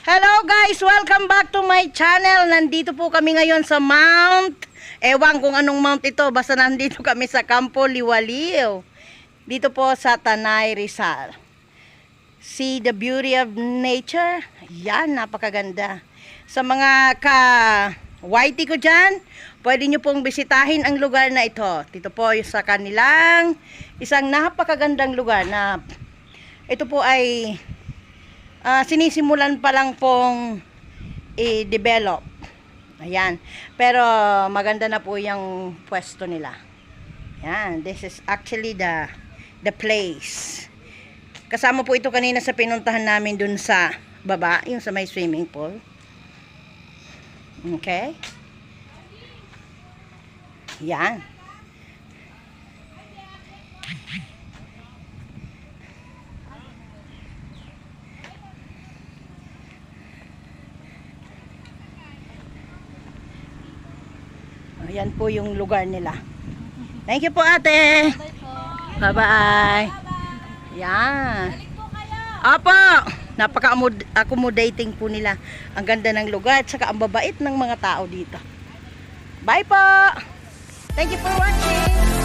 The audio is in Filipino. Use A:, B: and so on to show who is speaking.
A: Hello guys! Welcome back to my channel. Nandito po kami ngayon sa Mount. Ewan kung anong mount ito. Basta nandito kami sa Campo Liwaliw. Dito po sa Tanay, Rizal. See the beauty of nature. Yan, napakaganda. Sa mga ka-whitey ko dyan, pwede nyo pong bisitahin ang lugar na ito. Dito po sa kanilang isang napakagandang lugar na ito po ay sinisimulan pa lang pong i-develop. Ayan. Pero maganda na po yung pwesto nila. Ayan. This is actually the place. Kasama po ito kanina sa pinuntahan namin dun sa baba, yung sa may swimming pool. Okay. Ayan. Ayan po yung lugar nila. Thank you po ate. Bye-bye. Yan. Apo, napaka-accommodating po nila. Ang ganda ng lugar at saka ang babait ng mga tao dito. Bye po. Thank you for watching.